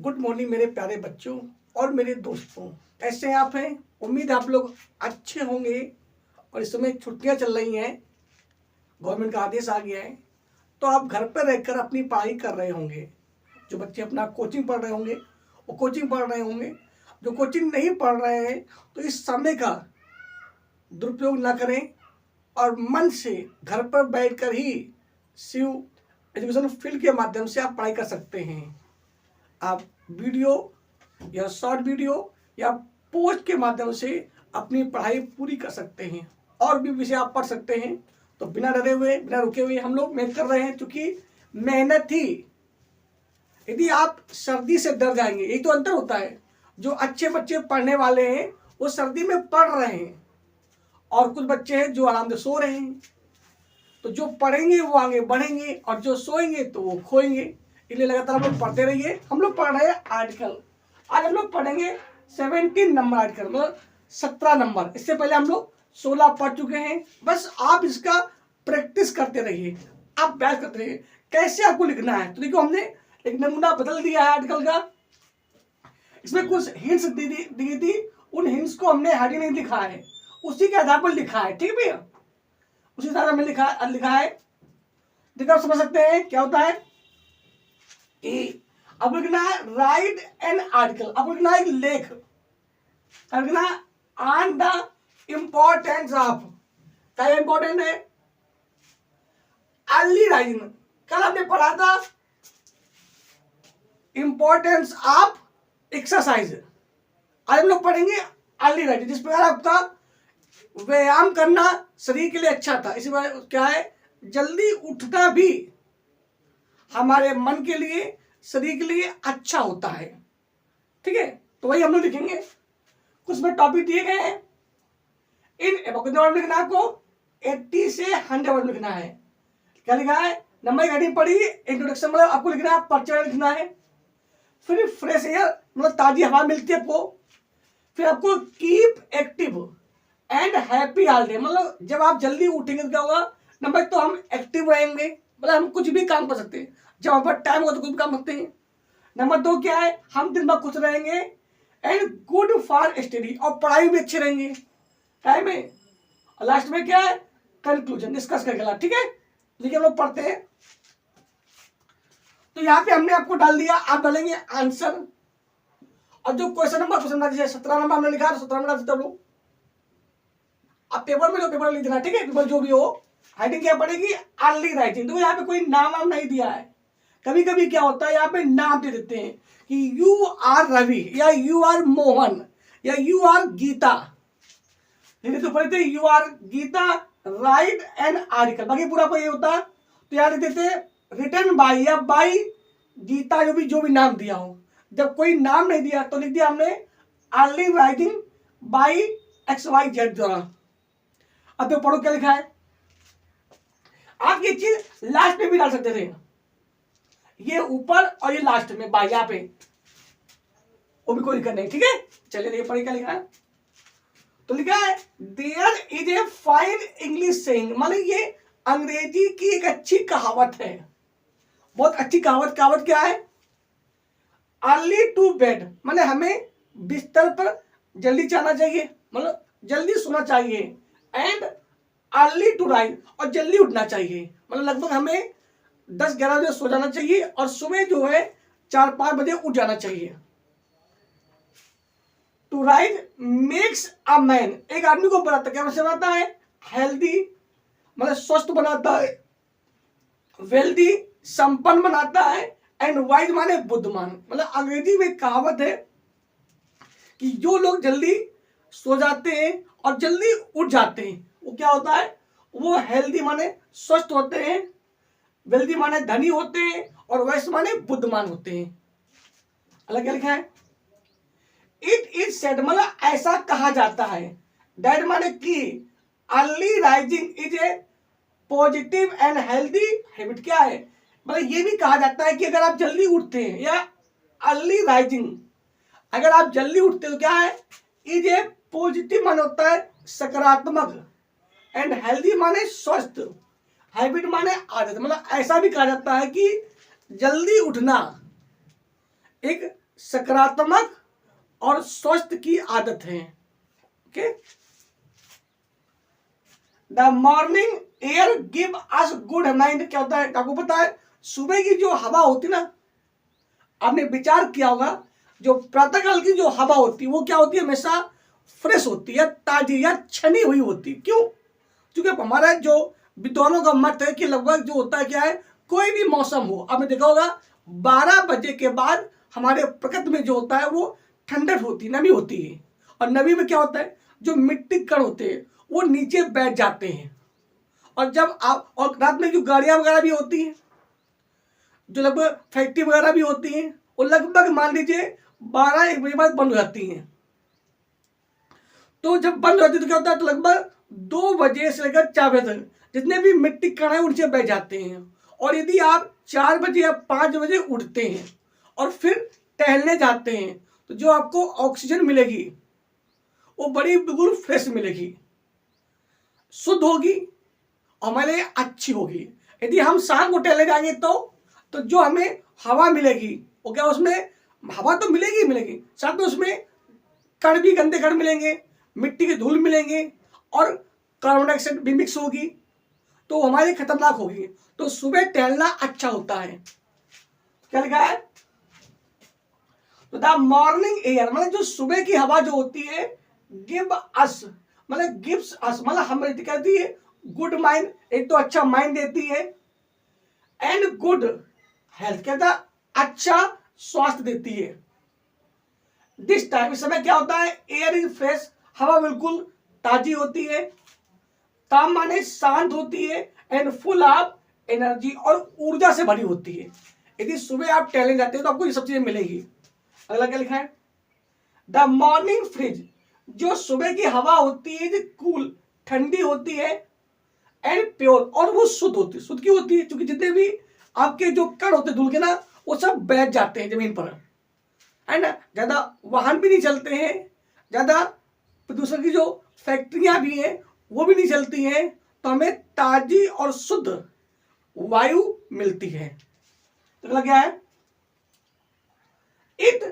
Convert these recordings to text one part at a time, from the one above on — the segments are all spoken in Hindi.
गुड मॉर्निंग मेरे प्यारे बच्चों और मेरे दोस्तों। कैसे आप हैं? उम्मीद है आप लोग अच्छे होंगे। और इस समय छुट्टियां चल रही हैं, गवर्नमेंट का आदेश आ गया है, तो आप घर पर रहकर अपनी पढ़ाई कर रहे होंगे। जो बच्चे अपना कोचिंग पढ़ रहे होंगे वो कोचिंग पढ़ रहे होंगे। जो कोचिंग नहीं पढ़ रहे हैं तो इस समय का दुरुपयोग ना करें और मन से घर पर बैठकर ही शिव एजुकेशन फील्ड के माध्यम से आप पढ़ाई कर सकते हैं। आप वीडियो या शॉर्ट वीडियो या पोस्ट के माध्यम से अपनी पढ़ाई पूरी कर सकते हैं और भी विषय आप पढ़ सकते हैं। तो बिना डरे हुए, बिना रुके हुए हम लोग मेहनत कर रहे हैं, क्योंकि मेहनत ही, यदि आप सर्दी से डर जाएंगे, यही तो अंतर होता है। जो अच्छे बच्चे पढ़ने वाले हैं वो सर्दी में पढ़ रहे हैं और कुछ बच्चे हैं जो आराम से सो रहे हैं। तो जो पढ़ेंगे वो आगे बढ़ेंगे और जो सोएंगे तो वो खोएंगे। इसलिए लगातार हम लोग पढ़ते रहिए। हम लोग पढ़ रहे हैं आर्टिकल। आज हम लोग पढ़ेंगे 17 नंबर आर्टिकल, मतलब 17 नंबर। इससे पहले हम लोग 16 पढ़ चुके हैं। बस आप इसका प्रैक्टिस करते रहिए, आप अभ्यास करते रहिए कैसे आपको लिखना है। तो देखो, हमने एक नमूना बदल दिया है आर्टिकल का। इसमें कुछ हिंट्स दी थी, उन हिंट्स को हमने हेडिंग नहीं लिखा है, उसी के आधार पर लिखा है। ठीक है भैया, उसी आधार में लिखा है। देखो, आप समझ सकते हैं क्या होता है। अब लिखना है राइट एन आर्टिकल। अब लिखना है लेख। अब लिखना है ऑन द इम्पोर्टेंस ऑफ। क्या इंपॉर्टेंट है? Early rising. कल हमने पढ़ा था इंपॉर्टेंस ऑफ एक्सरसाइज। आज हम लोग पढ़ेंगे अर्ली राइजिंग। जिस प्रकार आपका व्यायाम करना शरीर के लिए अच्छा था, इसी बार क्या है, जल्दी उठना भी हमारे मन के लिए, शरीर के लिए अच्छा होता है। ठीक है, तो वही हम लोग लिखेंगे। कुछ में टॉपिक दिए गए हैं। इन वर्ड लिखना है आपको 80 से 100 वर्ड लिखना है। क्या लिखा है? नंबर की हेडिंग पढ़ी, इंट्रोडक्शन मतलब आपको लिखना है, परिचय लिखना है। फिर फ्रेश एयर मतलब ताजी हवा मिलती है आपको। फिर आपको keep active and happy all day, मतलब जब आप जल्दी उठेंगे तो क्या होगा, नंबर तो हम एक्टिव रहेंगे, मतलब हम कुछ भी काम कर सकते हैं। जब हमारे पास टाइम होगा तो कुछ भी काम करते हैं। नंबर 2 क्या है, हम दिन भर खुश रहेंगे एंड गुड फॉर स्टडी, और पढ़ाई में अच्छे रहेंगे टाइम में। लास्ट में क्या है, कंक्लूजन, डिस्कस करके। ठीक है, देखिए हम लोग पढ़ते हैं। तो यहाँ पे हमने आपको डाल दिया, आप डालेंगे आंसर। और जो क्वेश्चन नंबर 17 नंबर हमने लिखा, 17 नंबर डाल लोग आप पेपर में, जो पेपर लिख देना। ठीक है, पेपर जो भी हो, हेडिंग क्या पड़ेगी, अर्ली राइटिंग। तो यहाँ पे कोई नाम नहीं दिया है। कभी कभी क्या होता है, यहाँ पे नाम दे देते हैं कि यू आर रवि या यू आर मोहन या यू आर गीता। तो पढ़ते you are Geeta write an article, बाकी पूरा कोई होता तो यहाँ लिख देते रिटन बाई या बाई गीता, जो भी नाम दिया हो। जब कोई नाम नहीं दिया तो लिख दिया हमने अर्ली राइटिंग बाई XYZ द्वारा। अब तो पढ़ो क्या लिखा है। आप ये चीज लास्ट में भी डाल सकते थे, ये ऊपर और ये लास्ट में बाई, यहाँ पे वो भी कोई दिक्कत नहीं। ठीक है, चलिए देखिए पढ़िए क्या लिखा है। तो लिखा है there is a fine English saying, मतलब ये अंग्रेजी की एक अच्छी कहावत है, बहुत अच्छी कहावत। कहावत क्या है, अर्ली टू बेड, मतलब हमें बिस्तर पर जल्दी जाना चाहिए, मतलब जल्दी सोना चाहिए। एंड अर्ली टू राइज, और जल्दी उठना चाहिए, मतलब लगभग हमें 10-11 बजे सो जाना चाहिए और सुबह जो है 4-5 बजे उठ जाना चाहिए। To rise makes a man, एक आदमी को बनाता, क्या बनाता है, हेल्दी मतलब स्वस्थ बनाता है, वेल्दी संपन्न बनाता है, एंड वाइज माने बुद्धिमान। मतलब अंग्रेजी में कहावत है कि जो लोग जल्दी सो जाते हैं और जल्दी उठ जाते हैं वो क्या होता है, वो हेल्दी माने स्वस्थ होते हैं, वेल्दी माने धनी होते हैं, और वाइज माने बुद्धिमान होते हैं। अलग क्या लिखा है, इट इज सेड मतलब ऐसा कहा जाता है, दैट माने कि early rising is a positive and healthy habit. क्या है, मतलब ये भी कहा जाता है कि अगर आप जल्दी उठते हैं या अर्ली राइजिंग, अगर आप जल्दी उठते हो क्या है, इज ए पॉजिटिव माने होता है सकारात्मक, एंड हेल्दी माने स्वस्थ, हैबिट माने आदत। मतलब ऐसा भी कहा जाता है कि जल्दी उठना एक सकारात्मक और स्वस्थ की आदत है। Okay, the morning air give us good mind. क्या होता है आपको पता है, सुबह की जो हवा होती है ना, आपने विचार किया होगा, जो प्रातःकाल की जो हवा होती है वो क्या होती है, हमेशा फ्रेश होती है, ताजी या छनी हुई होती है। क्यों? क्योंकि हमारा जो विद्वानों का मत है कि लगभग जो होता है क्या है, कोई भी मौसम हो, आपने देखा होगा 12 बजे के बाद हमारे प्रकृति में जो होता है वो ठंडक होती है, नमी होती है। और नमी में क्या होता है, जो मिट्टी कण होते हैं वो नीचे बैठ जाते हैं। और जब आप, और रात में जो गाड़ियां वगैरह भी होती हैं, जो लगभग फैक्ट्री वगैरह भी होती हैं, वो लगभग मान लीजिए 12-1 बजे बाद बंद हो जाती हैं। तो जब बंद हो जाती है तो क्या होता है, तो लगभग 2 बजे से लेकर 4 बजे तक जितने भी मिट्टी कण है उनसे बैठ जाते हैं। और यदि आप 4 बजे या 5 बजे उठते हैं और फिर टहलने जाते हैं, तो जो आपको ऑक्सीजन मिलेगी वो बड़ी बिल्कुल फ्रेश मिलेगी, शुद्ध होगी, हमारे लिए अच्छी होगी। यदि हम शाम को टहलने जाएंगे तो जो हमें हवा मिलेगी वो क्या, उसमें हवा तो मिलेगी मिलेगी, साथ में उसमें कण भी, गंदे कण मिलेंगे, मिट्टी के धूल मिलेंगे और कार्बन डाइऑक्साइड भी मिक्स होगी, तो हमारे लिए खतरनाक होगी। तो सुबह टहलना अच्छा होता है। क्या लिखा है, तो द मॉर्निंग एयर मतलब जो सुबह की हवा जो होती है, गिव अस मतलब गिव्स अस मतलब हमें कहती है गुड माइंड, एक तो अच्छा माइंड देती है, एंड गुड हेल्थ कहता अच्छा स्वास्थ्य देती है। दिस टाइम, इस समय क्या होता है, एयर इज फ्रेश, हवा बिल्कुल ताजी होती है, काम माने शांत होती है, एंड फुल ऑफ एनर्जी और ऊर्जा से भरी होती है। यदि सुबह आप टहलने जाते हैं तो आपको ये सब चीजें मिलेगी। अगला क्या लिखा है, द मॉर्निंग फ्रिज जो सुबह की हवा होती है, जो कूल ठंडी होती है, एंड प्योर और वो शुद्ध होती है। शुद्ध क्यों होती है, क्योंकि जितने भी आपके जो कण होते हैं धूल के ना, वो सब बैठ जाते हैं जमीन पर, है ना। ज्यादा वाहन भी नहीं चलते हैं, ज्यादा प्रदूषण की जो फैक्ट्रियां भी हैं वो भी नहीं चलती हैं, तो हमें ताजी और शुद्ध वायु मिलती है। तो अगला क्या है, it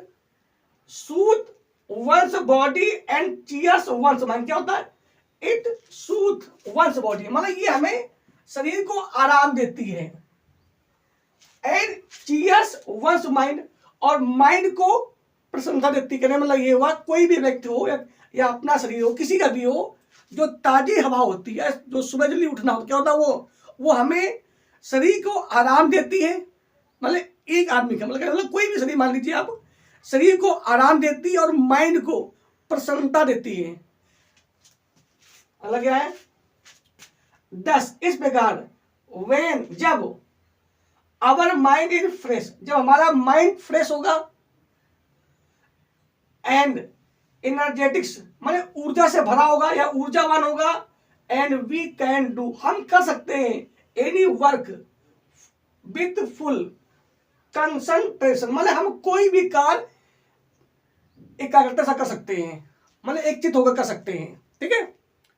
soothe one's body and cheers one's mind. क्या होता है, इट सूथ वंस बॉडी मतलब ये हमें शरीर को आराम देती है, एंड चीयर्स वंस माइंड और माइंड को प्रसन्नता देती है। मतलब ये हुआ कोई भी व्यक्ति हो या अपना शरीर हो, किसी का भी हो, जो ताजी हवा होती है, जो सुबह जल्दी उठना हो, क्या होता है वो हमें शरीर को आराम देती है। मतलब एक आदमी का मतलब कोई भी शरीर मान लीजिए आप, शरीर को आराम देती है और माइंड को प्रसन्नता देती है। अलग क्या है, 10 इस प्रकार व्हेन जब आवर माइंड इज फ्रेश, जब हमारा माइंड फ्रेश होगा, एंड एनर्जेटिक्स माने ऊर्जा से भरा होगा या ऊर्जावान होगा, एंड वी कैन डू हम कर सकते हैं any work with full concentration मतलब हम कोई भी कार्य एकाग्रता से कर सकते हैं, मतलब एक चित होकर कर सकते हैं। ठीक है,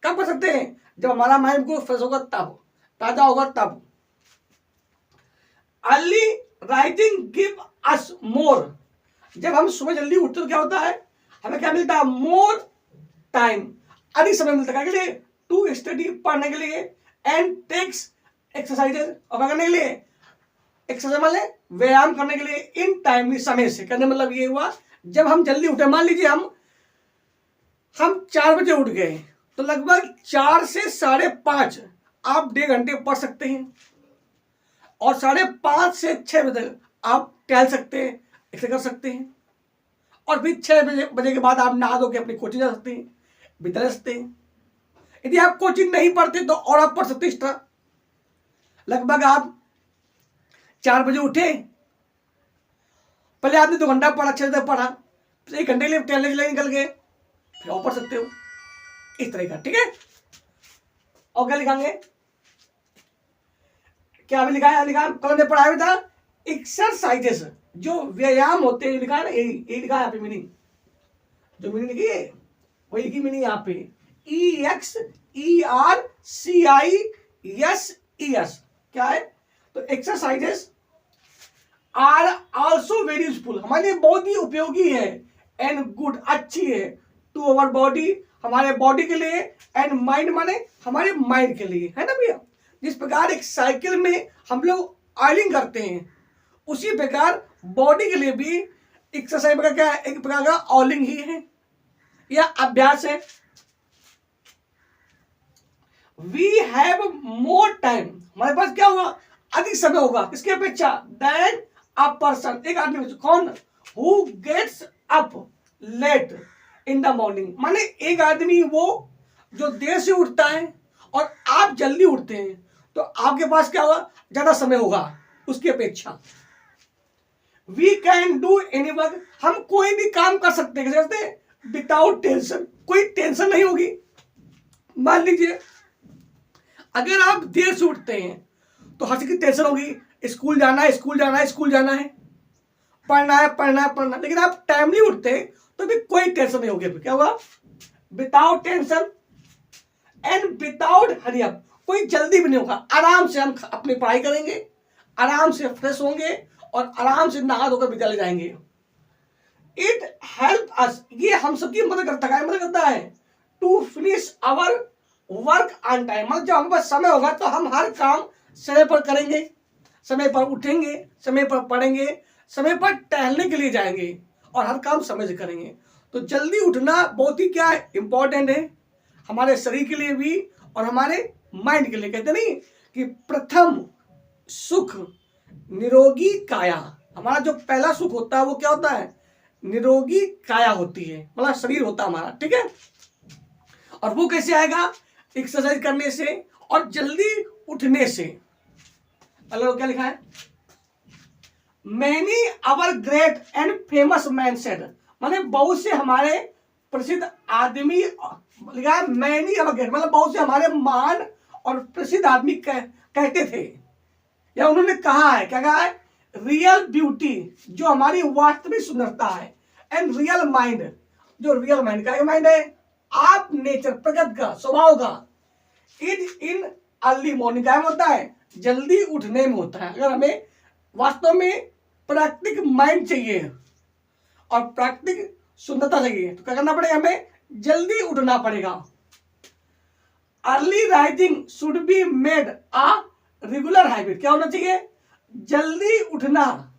कब कर सकते हैं, जब हमारा माइंड को फ्रेश होगा, तब ताजा होगा तब। अर्ली राइजिंग गिव अस मोर, जब हम सुबह जल्दी उठते तो क्या होता है, हमें क्या मिलता है, मोर टाइम, अधिक समय मिलता है के लिए, टू स्टडी पढ़ने के लिए, एंड टेक्स एक्सरसाइजेज और करने के लिए, एक्सरसाइज मतलब व्यायाम करने के लिए, इन टाइमली समय से करने मतलब ये हुआ जब हम जल्दी उठे। मान लीजिए हम 4 बजे उठ गए तो लगभग 4 से 5:30 आप 1.5 घंटे पढ़ सकते हैं, और 5:30 से 6 बजे तक आप टहल सकते हैं, एक्सरसाइज कर सकते हैं, और फिर 6 बजे के बाद आप नहा धो के अपनी कोचिंग जा सकते हैं, विद्यालय जा सकते हैं। यदि आप कोचिंग नहीं पढ़ते तो और आप पढ़ सकते हैं इस तरह। लगभग आप 4 बजे उठे, पहले आपने 2 घंटा पढ़ा, अच्छे से पढ़ा, फिर 1 घंटे के लिए टहलने के लिए निकल गए, फिर और पढ़ सकते हो इस तरह का। ठीक है, और क्या लिखाएंगे, क्या अभी लिखा है, लिखा कल ने पढ़ाया था एक्सरसाइजेस जो व्यायाम होते हैं, लिखा है ना, यही लिखा है यहाँ पे मीनिंग, जो मीनिंग लिखी है वही की मीनिंग यहाँ पे EXERCISES क्या है, तो exercises are also very useful, हमारे लिए बहुत ही उपयोगी है, एंड गुड अच्छी है, टू अवर बॉडी हमारे बॉडी के लिए, एंड माइंड माने हमारे माइंड के लिए, है ना भैया। जिस प्रकार एक साइकिल में हम लोग ऑयलिंग करते हैं, उसी प्रकार बॉडी के लिए भी एक्सरसाइज का क्या है, एक प्रकार का ऑयलिंग ही है या अभ्यास है। वी हैव मोर टाइम, हमारे पास क्या होगा, अधिक समय होगा किसकी अपेक्षा, देन अ पर्सन, एक आदमी कौन, who gets up late in the morning, माने एक आदमी वो जो देर से उठता है और आप जल्दी उठते हैं, तो आपके पास क्या होगा, ज्यादा समय होगा उसकी अपेक्षा। We can do any work, हम कोई भी काम कर सकते हैं विदाउट टेंशन, कोई टेंशन नहीं होगी। मान लीजिए अगर आप देर से उठते हैं तो हर चीज की टेंशन होगी, स्कूल जाना है, स्कूल जाना है, स्कूल जाना है, पढ़ना है, पढ़ना है, पढ़ना है। लेकिन आप टाइमली उठते तो भी कोई टेंशन नहीं होगी, क्या होगा, without tension and without hurry up, कोई जल्दी भी नहीं होगा, आराम से हम अपनी पढ़ाई करेंगे, आराम से फ्रेश होंगे और आराम से नहा धोकर विद्यालय जाएंगे। इट हेल्प अस, ये हम सबकी मदद करता है, मदद करता है to finish our work on time, मतलब जब हमारे पास समय होगा तो हम हर काम समय पर करेंगे, समय पर उठेंगे, समय पर पढ़ेंगे, समय पर टहलने के लिए जाएंगे और हर काम समय से करेंगे। तो जल्दी उठना बहुत ही क्या इंपॉर्टेंट है हमारे शरीर के लिए भी और हमारे माइंड के लिए। कहते नहीं कि प्रथम सुख निरोगी काया, हमारा जो पहला सुख होता है वो क्या होता है, निरोगी काया होती है, मतलब शरीर होता है हमारा, ठीक है। और वो कैसे आएगा, एक्सरसाइज करने से और जल्दी उठने से। अल्लाह क्या लिखा है, many our great and famous man said, माने बहुत से हमारे प्रसिद्ध आदमी, लिखा है मैनी अवर ग्रेट, मतलब बहुत से हमारे महान और प्रसिद्ध आदमी कहते थे, या उन्होंने कहा है, क्या कहा है, रियल ब्यूटी, जो हमारी वास्तविक सुंदरता है, एंड रियल माइंड, जो रियल माइंड का माइंड है, आप नेचर प्रकृति का स्वभाव का, इन अर्ली मॉर्निंग टाइम होता है, जल्दी उठने में होता है। अगर हमें वास्तव में प्राकृतिक माइंड चाहिए और प्राकृतिक सुंदरता चाहिए तो क्या करना पड़ेगा, हमें जल्दी उठना पड़ेगा। Early rising should be made a regular habit, क्या होना चाहिए, जल्दी उठना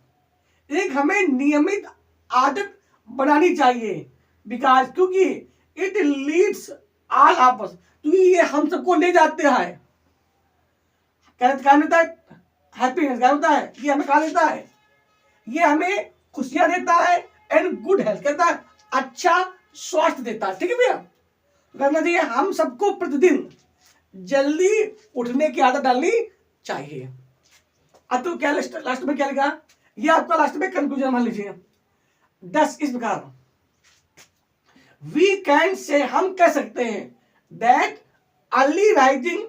एक हमें नियमित आदत बनानी चाहिए, बिकॉज क्योंकि इट लीड्स ऑल आपस, क्योंकि ये हम सबको ले जाते हैं, क्या होता है, हैप्पीनेस, क्या होता है, ये हमें कहा देता है, ये हमें खुशियां देता है, एंड गुड हेल्थ, कहता है अच्छा स्वास्थ्य देता है, ठीक है भैया। करना चाहिए हम सबको प्रतिदिन जल्दी उठने की आदत डालनी चाहिए। अब तो क्या लास्ट में क्या लिखा, ये आपका लास्ट में कंक्लूजन मान लीजिए 10 इस प्रकार, वी कैन से, हम कह सकते हैं, that early rising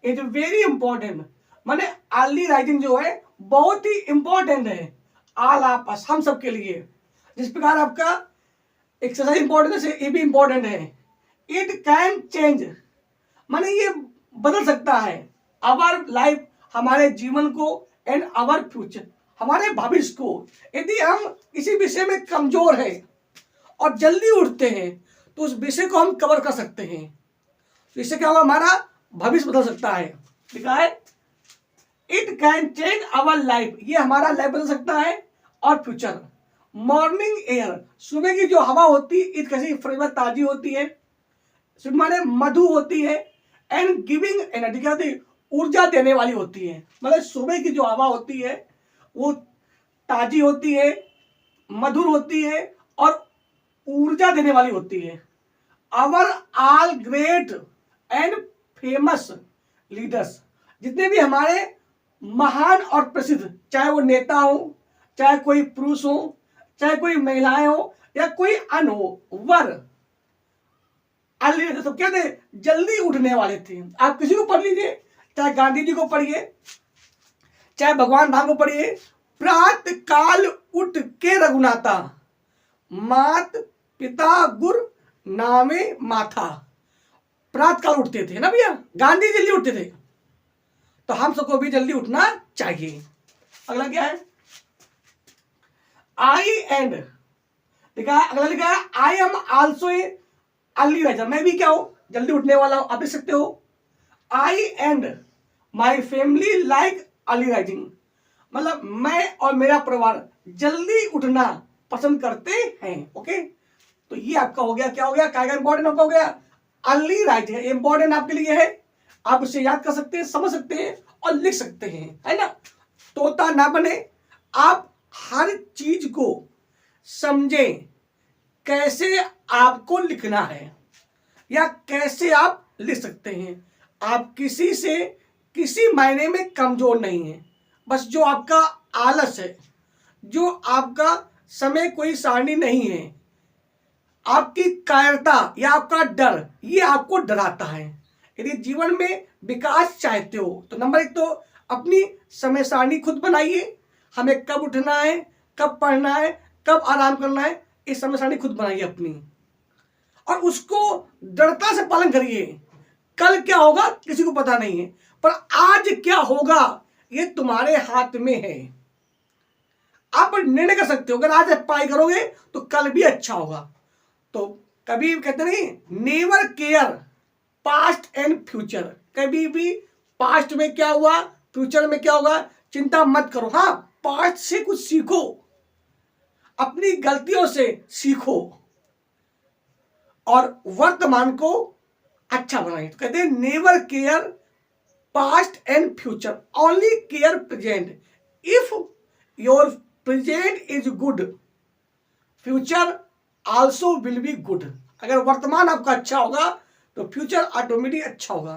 is very important, माने अर्ली राइजिंग जो है बहुत ही इंपॉर्टेंट है ऑल ऑफ अस, हम सबके लिए। जिस प्रकार आपका एक्सरसाइज इंपॉर्टेंट है, ये भी इंपॉर्टेंट है। इट कैन चेंज, माने ये बदल सकता है आवर लाइफ, हमारे जीवन को, एंड आवर फ्यूचर, हमारे भविष्य को। यदि हम किसी विषय में कमजोर है और जल्दी उठते हैं तो उस विषय को हम कवर कर सकते हैं, तो इससे क्या होगा, हमारा भविष्य बदल सकता है। लिखा है it can change our life, ये हमारा लाइफ बदल सकता है और फ्यूचर। मॉर्निंग एयर, सुबह की जो हवा होती है, इत कैसी फ्रेश ताजी होती है, माने मधु होती है, एंड गिविंग एनर्जी, क्या होती है, ऊर्जा देने वाली होती है। मतलब सुबह की जो हवा होती है वो ताजी होती है, मधुर होती है और ऊर्जा देने वाली होती है। Our all great and famous leaders, जितने भी हमारे महान और प्रसिद्ध, चाहे वो नेता हो, चाहे कोई पुरुष हो, चाहे कोई महिलाएं हो, या कोई अन्य हो, वर अर्ली, तो क्या थे, जल्दी उठने वाले थे। आप किसी को पढ़ लीजिए, चाहे गांधी जी को पढ़िए, चाहे भगवान राम को पढ़िए, प्रातः काल उठ के रघुनाथा, मात पिता गुर नामे माथा, प्रातः काल उठते थे ना भैया, गांधी जल्दी उठते थे, तो हम सबको भी जल्दी उठना चाहिए। अगला क्या है, आई एंड लिखा है, अगला लिखा है I am also a early riser, मैं भी क्या हूं, जल्दी उठने वाला हूं, आप देख सकते हो। I and my family like early rising, मतलब मैं और मेरा परिवार जल्दी उठना पसंद करते हैं। ओके, तो ये आपका हो गया, क्या हो गया, क्या इंपॉर्टेंट आपका हो गया, अर्ली राइजिंग। इंपॉर्टेंट आपके लिए है, आप उसे याद कर सकते हैं, समझ सकते हैं और लिख सकते हैं, है ना। तोता ना बने, आप हर चीज को समझें, कैसे आपको लिखना है या कैसे आप लिख सकते हैं। आप किसी से किसी मायने में कमजोर नहीं है, बस जो आपका आलस है, जो आपका समय कोई सारणी नहीं है, आपकी कायरता या आपका डर, ये आपको डराता है। यदि जीवन में विकास चाहते हो तो नंबर 1 तो अपनी समय सारणी खुद बनाइए, हमें कब उठना है, कब पढ़ना है, कब आराम करना है, इस समय सारणी खुद बनाइए अपनी, और उसको दृढ़ता से पालन करिए। कल क्या होगा किसी को पता नहीं है, पर आज क्या होगा ये तुम्हारे हाथ में है। आप निर्णय कर सकते हो, अगर आज पढ़ाई करोगे तो कल भी अच्छा होगा। तो कभी कहते नहीं, never care past and future, कभी भी पास्ट में क्या हुआ, फ्यूचर में क्या होगा, चिंता मत करो। हाँ, पास्ट से कुछ सीखो, अपनी गलतियों से सीखो और वर्तमान को अच्छा बनाइए। तो कहते हैं never care past and future, only care present. If your present is good, future also will be good. अगर वर्तमान आपका अच्छा होगा तो फ्यूचर ऑटोमेटिक अच्छा होगा।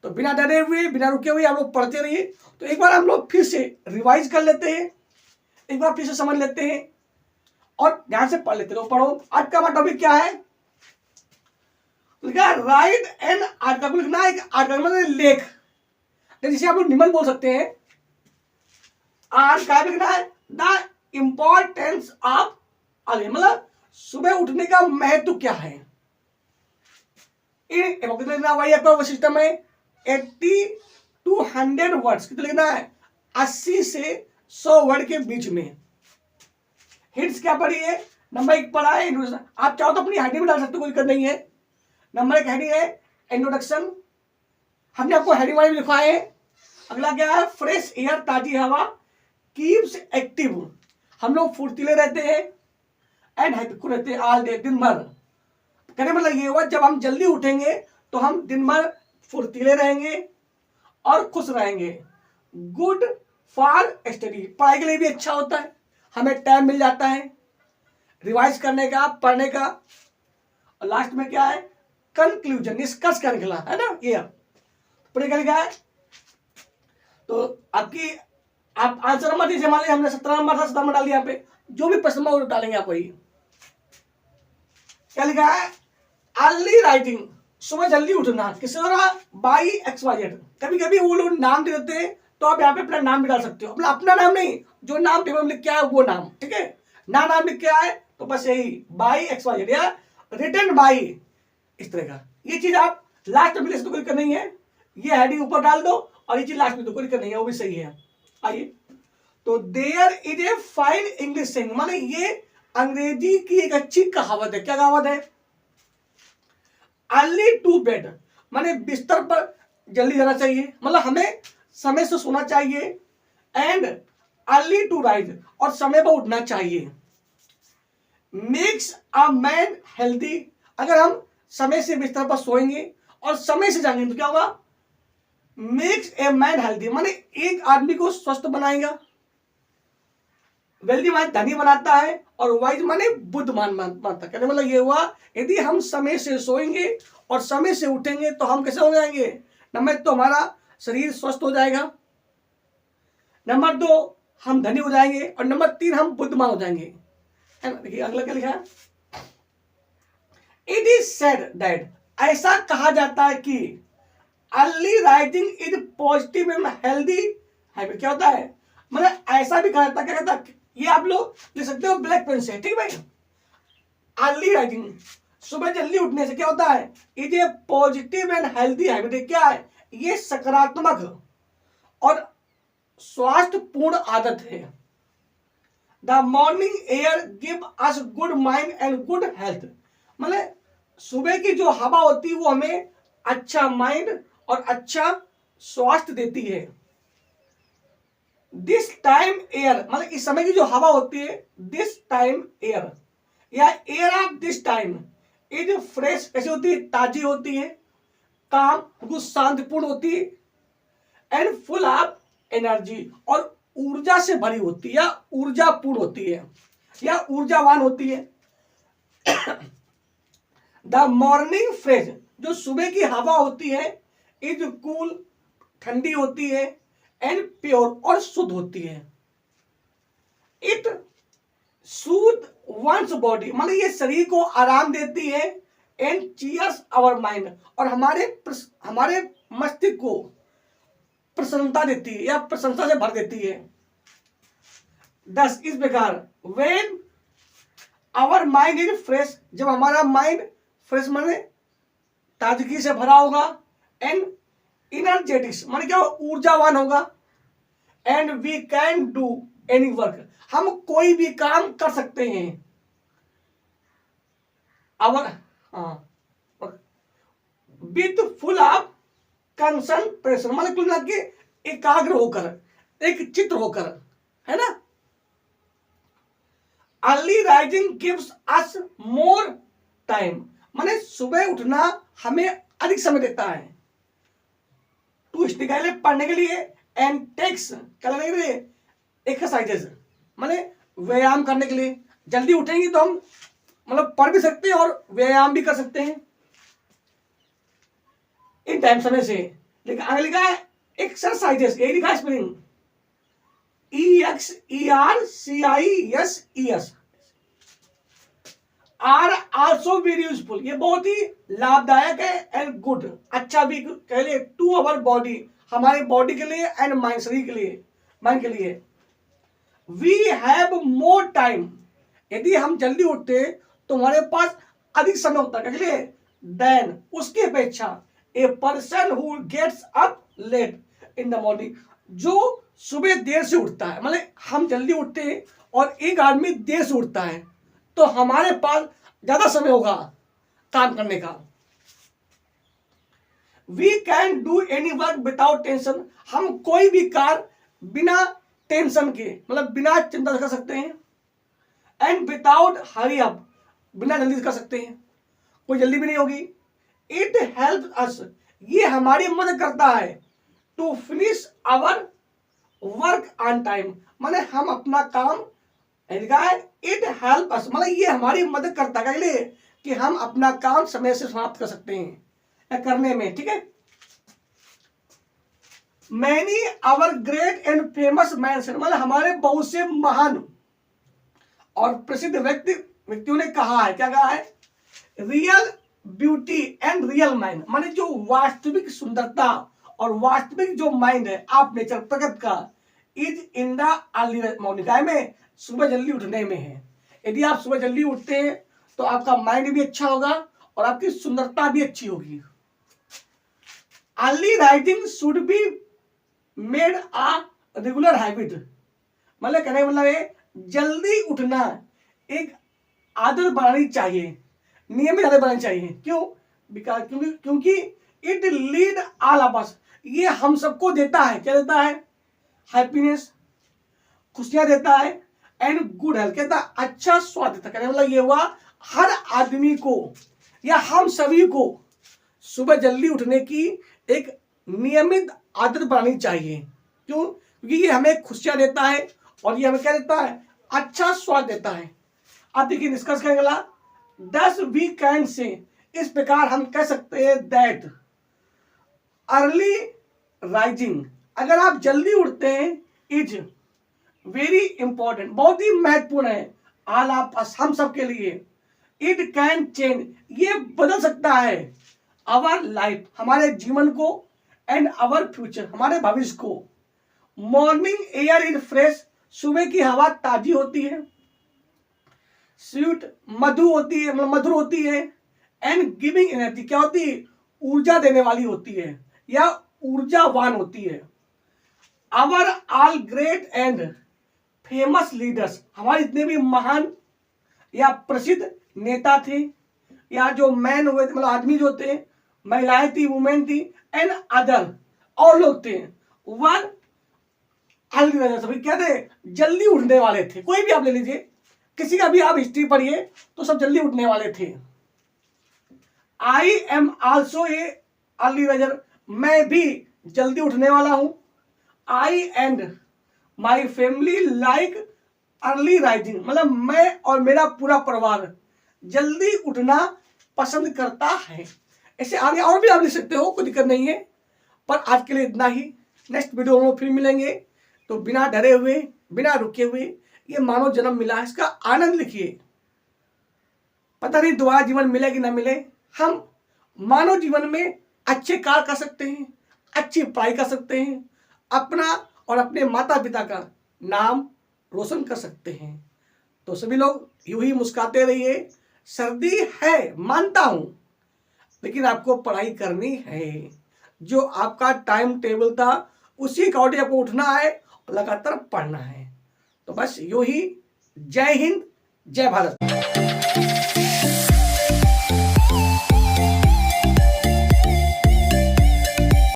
तो बिना डरे हुए, बिना रुके हुए आप लोग पढ़ते रहिए। तो एक बार हम लोग फिर से रिवाइज कर लेते हैं, एक बार फिर से समझ लेते हैं और ध्यान से पढ़ लेते रहो। पढ़ो, आज का टॉपिक क्या है, राइट एंड आर्टिकल लिखना है। एक आर्टिकल मतलब लेख, जिसे आप लोग निबंध बोल सकते हैं। आज क्या लिखना है, द इंपॉर्टेंस ऑफ अर्ली, मतलब सुबह उठने का महत्व क्या है। कितना लिखना है, वही आपका सिस्टम है 80 to 100 वर्ड्स, कितना लिखना है 80 से 100 वर्ड के बीच में। हिंट्स क्या पढ़ी है, नंबर 1 पढ़ा है इंट्रोडक्शन, आप चाहो तो अपनी हेडिंग में डाल सकते हो, कोई दिक्कत नहीं है। नंबर 1 हेडिंग है इंट्रोडक्शन, हमने आपको हेडिंग वाइज लिखवाए है। अगला क्या है, फ्रेश एयर, ताजी हवा, कीप्स एक्टिव, हम लोग फुर्तीले रहते हैं, एंड हैप्पी रहते हैं ऑल डे, दिन भर। कहने मतलब ये हुआ, जब हम जल्दी उठेंगे तो हम दिन भर फुर्तीले रहेंगे और खुश रहेंगे। गुड फॉर स्टडी, पढ़ाई के लिए भी अच्छा होता है, हमें टाइम मिल जाता है रिवाइज करने का, पढ़ने का। और लास्ट में क्या है, कंक्लूजन, निष्कर्ष का निकला है ना, ये पढ़े का लिखा है। तो आपकी आप आंसर नंबर दीजिए, मान लीजिए हमने 17 नंबर था, 17 नंबर डाल दिया, यहाँ पे जो भी प्रश्न वो डालेंगे आप वही। क्या लिखा है, अर्ली राइटिंग, सुबह जल्दी उठना, किससे हो रहा, बाई XYZ। कभी कभी वो लोग नाम दे देते हैं, तो आप यहाँ पे अपना नाम भी डाल सकते हो, अपना नाम नहीं, जो नाम पेपर में लिख के आया वो नाम, ठीक है ना, नाम लिख के आए तो बस यही बाई XYZ या रिटन बाई, इस तरह का। ये चीज आप लास्ट में लिख तो कोई दिक्कत नहीं है, ये हेडिंग ऊपर डाल दो और ये चीज लास्ट में तो कोई दिक्कत नहीं है, वो भी सही है। आइए, तो there is a fine English saying, माने ये अंग्रेजी की एक अच्छी कहावत है। क्या कहावत है, अर्ली टू बेड, माने बिस्तर पर जल्दी जाना चाहिए, मतलब हमें समय से सोना चाहिए, एंड अर्ली टू राइज, और समय पर उठना चाहिए। मेक्स अ मैन हेल्दी, अगर हम समय से बिस्तर पर सोएंगे और समय से जाएंगे तो क्या होगा, मेक्स ए मैन हेल्दी, माने एक आदमी को स्वस्थ बनाएगा। वेल्दी माने धनी बनाता है, और वाइज माने बुद्धिमान बनाता है। मतलब ये हुआ, यदि हम समय से सोएंगे और समय से उठेंगे तो हम कैसे हो जाएंगे, नंबर 1 तो हमारा शरीर स्वस्थ हो जाएगा, नंबर 2 हम धनी हो जाएंगे, और नंबर 3 हम बुद्धिमान हो जाएंगे। देखिए अगला क्या लिखा है, इट इज सेड दैट, ऐसा कहा जाता है कि early rising is positive and healthy habit. क्या होता है, मतलब ऐसा भी कहा जाता है, क्या कहता है, ये आप लोग लिख सकते हो ब्लैक पेन से, ठीक भाई। अर्ली राइजिंग, सुबह जल्दी उठने से क्या होता है, is a positive and healthy habit, क्या है, ये सकारात्मक और स्वास्थ्यपूर्ण आदत है। The morning air give us good mind and good health, मतलब सुबह की जो हवा होती है वो हमें अच्छा माइंड और अच्छा स्वास्थ्य देती है। दिस टाइम एयर, मतलब इस समय की जो हवा होती है, दिस टाइम एयर या air of this time is fresh, कैसी होती है, ताजी होती है, काम बिल्कुल शांतिपूर्ण होती है, एंड फुल ऑफ एनर्जी, और ऊर्जा से भरी होती है या ऊर्जापूर्ण होती है या ऊर्जावान होती है। द मॉर्निंग फ्रेश, जो सुबह की हवा होती है, इज कूल, ठंडी होती है, एंड प्योर, और शुद्ध होती है। इट सूद वंस बॉडी, मतलब ये शरीर को आराम देती है, एंड चीयर्स आवर माइंड, और हमारे मस्तिष्क को प्रसन्नता देती है या प्रशंसा से भर देती है। 10 इस प्रकार when our mind is fresh, जब हमारा माइंड फ्रेश माने ताजगी से भरा होगा, एंड इनर्जेटिक्स माने क्या, ऊर्जावान होगा, and we can do any work, हम कोई भी काम कर सकते हैं। Our with full of concentration, मतलब कुल मिला के एकाग्र होकर, एक चित्र होकर, है ना। Early rising gives us more time, माने सुबह उठना हमें अधिक समय देता है टू स्टडी, पढ़ने के लिए, एंड टेक्स करने के लिए, एक्सरसाइजेस माने व्यायाम करने के लिए। जल्दी उठेंगे तो हम मतलब पढ़ भी सकते हैं और व्यायाम भी कर सकते हैं इन टाइम समय से। लेकिन आगे लिखा है एक्सरसाइजेस, यही लिखा है spelling, EXERCISES, are also very useful, ये बहुत ही लाभदायक है, एंड गुड, अच्छा भी कह ले, टू अवर बॉडी, हमारे बॉडी के लिए, एंड माइंड, शरीर के लिए, माइंड के लिए। वी हैव मोर टाइम, यदि हम जल्दी उठते तो हमारे पास अधिक समय होता है, लिए देन, उसकी अपेक्षा, a person who gets up late in the morning, जो सुबह देर से उठता है, मतलब हम जल्दी उठते हैं और एक आदमी देर से उठता है, तो हमारे पास ज्यादा समय होगा काम करने का। We can do any work without tension, हम कोई भी कार्य बिना टेंशन के, मतलब बिना चिंता कर सकते हैं, एंड विदाउट हरी अप, बिना जल्दी कर सकते हैं, कोई जल्दी भी नहीं होगी। इट हेल्प अस, ये हमारी मदद करता है, to finish our work on time, माने हम अपना काम, इट हेल्प अस, मतलब ये हमारी मदद करता है लिए कि हम अपना काम समय से समाप्त कर सकते हैं करने में, ठीक है। Many our great and famous mans, मतलब हमारे बहुत से महान और प्रसिद्ध व्यक्तियों ने कहा है, क्या कहा है, real beauty and real mind, माने जो वास्तविक सुंदरता और वास्तविक जो माइंड है आप नेचर प्रकृति का, is in the early morning, में सुबह जल्दी उठने में है। यदि आप सुबह जल्दी उठते हैं तो आपका माइंड भी अच्छा होगा और आपकी सुंदरता भी अच्छी होगी। Early rising should be made a regular habit, मतलब कहने का मतलब है जल्दी उठना एक आदत बनानी चाहिए, नियमित आदत बनानी चाहिए। क्यों? क्योंकि it lead all of us, ये हम सबको देता है, क्या देता है, हैप्पीनेस, खुशियां देता है, एंड गुड हेल्थ, कहता है अच्छा स्वाद देता है। कहने मतलब ये हुआ हर आदमी को या हम सभी को सुबह जल्दी उठने की एक नियमित आदत बनानी चाहिए। क्यों? क्योंकि ये हमें खुशियां देता है और ये हमें क्या देता है, अच्छा स्वाद देता है। अब देखिए डिस्कस करेंगे अगला, 10 वी कैन से, इस प्रकार हम कह सकते हैं दैट अर्ली राइजिंग, अगर आप जल्दी उठते हैं, इज वेरी इंपॉर्टेंट, बहुत ही महत्वपूर्ण है, ऑल ऑफ अस, हम सब के लिए। इट कैन चेंज, ये बदल सकता है आवर लाइफ, हमारे जीवन को, एंड आवर फ्यूचर, हमारे भविष्य को। मॉर्निंग एयर इज फ्रेश, सुबह की हवा ताजी होती है, स्वीट मधु होती है, मतलब मधुर होती है, एंड गिविंग एनर्जी, क्या होती है, ऊर्जा देने वाली होती है या ऊर्जावान होती है। Our all great and famous leaders, हमारे जितने भी महान या प्रसिद्ध नेता थे या जो मैन हुए थे, मतलब आदमी जो थे, महिलाएं थी, वुमेन थी एंड अदर और लोग थे, वन अर्ली राइजर्स, सभी क्या थे, जल्दी उठने वाले थे। कोई भी आप ले लीजिए, किसी का भी आप हिस्ट्री पढ़िए तो सब जल्दी उठने वाले थे। I am also a early riser, मैं भी जल्दी उठने वाला हूं। I and my family like early rising, मतलब मैं और मेरा पूरा परिवार जल्दी उठना पसंद करता है। ऐसे आगे और भी आप लिख सकते हो, कोई दिक्कत नहीं है, पर आज के लिए इतना ही। नेक्स्ट वीडियो हम लोग फिर मिलेंगे, तो बिना डरे हुए, बिना रुके हुए, ये मानव जन्म मिला है, इसका आनंद लिखिए। पता नहीं दोबारा जीवन मिले कि ना मिले, हम मानव जीवन में अच्छे कार्य कर सकते हैं, अच्छी पढ़ाई कर सकते हैं, अपना और अपने माता पिता का नाम रोशन कर सकते हैं। तो सभी लोग यूं ही मुस्कुराते रहिए। सर्दी है मानता हूं, लेकिन आपको पढ़ाई करनी है। जो आपका टाइम टेबल था उसी अकॉर्डिंग आपको उठना है और लगातार पढ़ना है। तो बस यूं ही। जय हिंद, जय भारत।